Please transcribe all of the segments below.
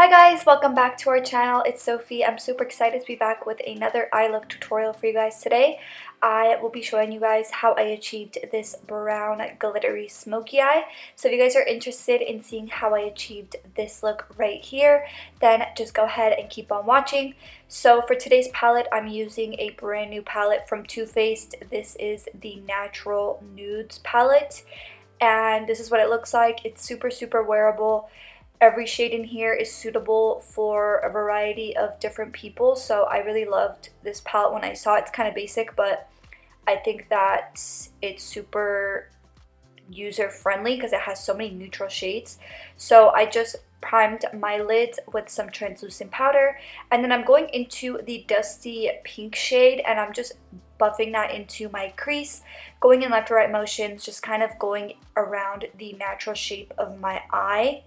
Hi guys, welcome back to our channel. It's Sophie. I'm super excited to be back with another eye look tutorial for you guys today. I will be showing you guys how I achieved this brown glittery smoky eye. So if you guys are interested in seeing how I achieved this look right here, then just go ahead and keep on watching. So for today's palette, I'm using a brand new palette from Too Faced. This is the Natural Nudes palette, and this is what it looks like. It's super wearable. Every shade in here is suitable for a variety of different people, so I really loved this palette when I saw it. It's kind of basic, but I think that it's super user-friendly because it has so many neutral shades. So I just primed my lids with some translucent powder, and then I'm going into the dusty pink shade, and I'm just buffing that into my crease, going in left to right motions, just kind of going around the natural shape of my eye.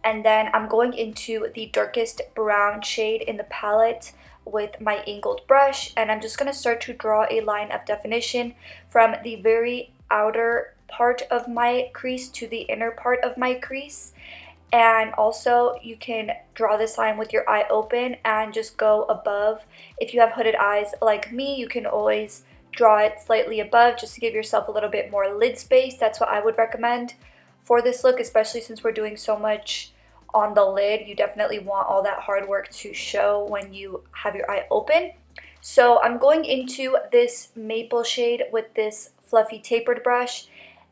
And then I'm going into the darkest brown shade in the palette with my angled brush, and I'm just going to start to draw a line of definition from the very outer part of my crease to the inner part of my crease. And also you can draw this line with your eye open and just go above. If you have hooded eyes like me, you can always draw it slightly above just to give yourself a little bit more lid space. That's what I would recommend for this look, especially since we're doing so much on the lid. You definitely want all that hard work to show when you have your eye open. So I'm going into this maple shade with this fluffy tapered brush,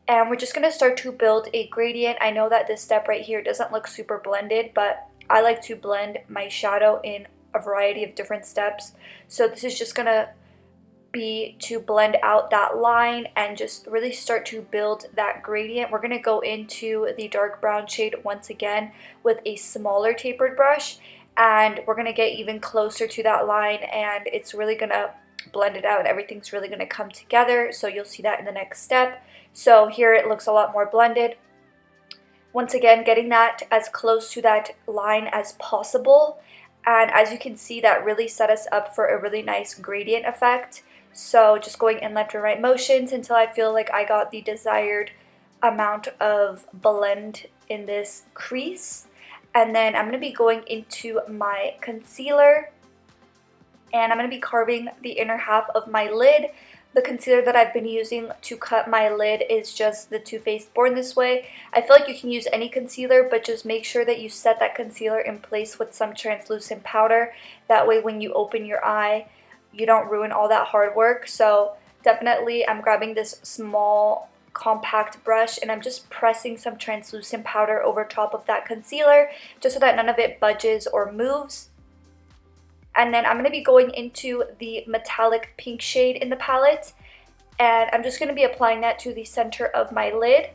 and we're just going to start to build a gradient. I know that this step right here doesn't look super blended, but I like to blend my shadow in a variety of different steps. So this is just going to be to blend out that line and just really start to build that gradient. We're going to go into the dark brown shade once again with a smaller tapered brush, and we're going to get even closer to that line, and it's really going to blend it out. Everything's really going to come together, so you'll see that in the next step. So here it looks a lot more blended. Once again, getting that as close to that line as possible, and as you can see, that really set us up for a really nice gradient effect. So just going in left and right motions until I feel like I got the desired amount of blend in this crease. And then I'm going to be going into my concealer, and I'm going to be carving the inner half of my lid. The concealer that I've been using to cut my lid is just the Too Faced Born This Way. I feel like you can use any concealer, but just make sure that you set that concealer in place with some translucent powder. That way when you open your eye, you don't ruin all that hard work. So definitely I'm grabbing this small compact brush, and I'm just pressing some translucent powder over top of that concealer just so that none of it budges or moves. And then I'm going to be going into the metallic pink shade in the palette, and I'm just going to be applying that to the center of my lid.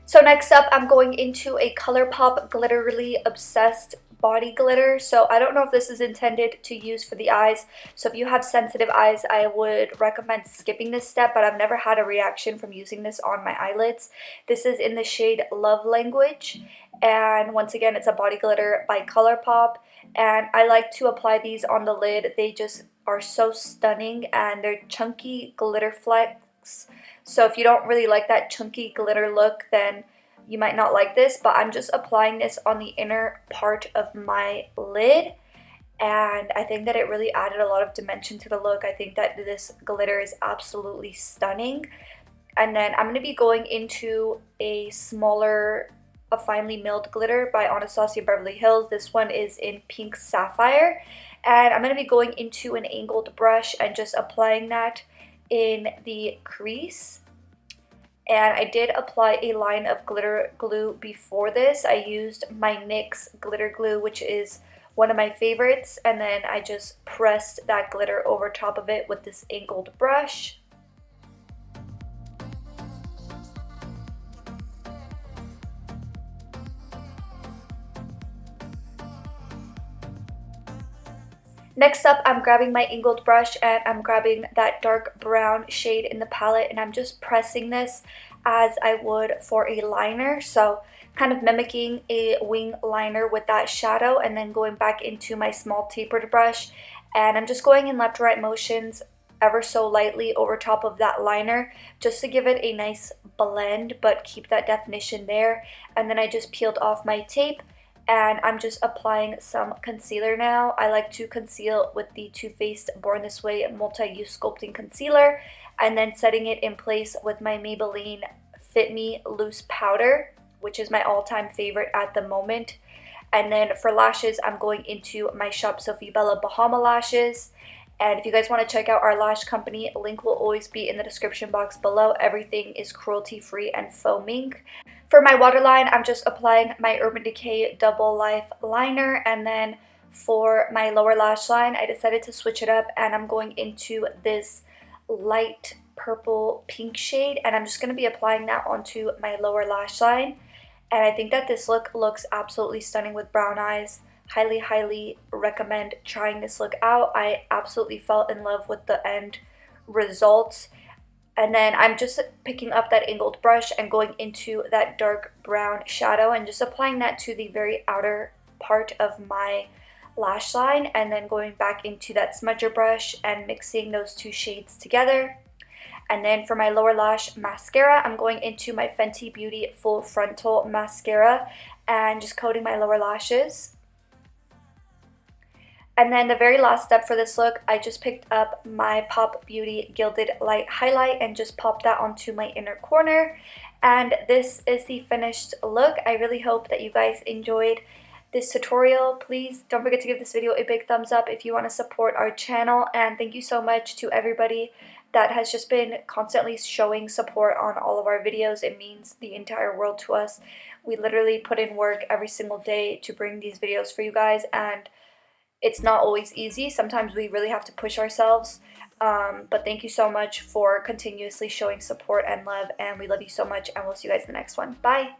So next up, I'm going into a Colourpop Glitterly Obsessed Body Glitter. So I don't know if this is intended to use for the eyes. So if you have sensitive eyes, I would recommend skipping this step, but I've never had a reaction from using this on my eyelids. This is in the shade Love Language. And once again, it's a body glitter by Colourpop. And I like to apply these on the lid. They just are so stunning, and they're chunky glitter flecks. So if you don't really like that chunky glitter look, then you might not like this, but I'm just applying this on the inner part of my lid, and I think that it really added a lot of dimension to the look. I think that this glitter is absolutely stunning. And then I'm going to be going into a smaller, a finely milled glitter by Anastasia Beverly Hills. This one is in pink sapphire, and I'm going to be going into an angled brush and just applying that in the crease. And I did apply a line of glitter glue before this. I used my NYX glitter glue, which is one of my favorites, and then I just pressed that glitter over top of it with this angled brush. Next up, I'm grabbing my angled brush and I'm grabbing that dark brown shade in the palette, and I'm just pressing this as I would for a liner. So kind of mimicking a wing liner with that shadow, and then going back into my small tapered brush. And I'm just going in left-right motions ever so lightly over top of that liner just to give it a nice blend but keep that definition there. And then I just peeled off my tape and I'm just applying some concealer now. I like to conceal with the Too Faced Born This Way Multi-Use Sculpting Concealer, and then setting it in place with my Maybelline Fit Me Loose Powder, which is my all-time favorite at the moment. And then for lashes, I'm going into my Shop Sofie Bella Bahama lashes. And if you guys want to check out our lash company, link will always be in the description box below. Everything is cruelty-free and faux mink. For my waterline, I'm just applying my Urban Decay Double Life Liner. And then for my lower lash line, I decided to switch it up, and I'm going into this light purple pink shade. And I'm just going to be applying that onto my lower lash line. And I think that this look looks absolutely stunning with brown eyes. Highly recommend trying this look out. I absolutely fell in love with the end results. And then I'm just picking up that angled brush and going into that dark brown shadow and just applying that to the very outer part of my lash line, and then going back into that smudger brush and mixing those two shades together. And then for my lower lash mascara, I'm going into my Fenty Beauty Full Frontal Mascara and just coating my lower lashes. And then the very last step for this look, I just picked up my Pop Beauty Gilded Light Highlight and just popped that onto my inner corner. And this is the finished look. I really hope that you guys enjoyed this tutorial. Please don't forget to give this video a big thumbs up if you want to support our channel. And thank you so much to everybody that has just been constantly showing support on all of our videos. It means the entire world to us. We literally put in work every single day to bring these videos for you guys, and it's not always easy. Sometimes we really have to push ourselves, but thank you so much for continuously showing support and love, and we love you so much, and we'll see you guys in the next one. Bye!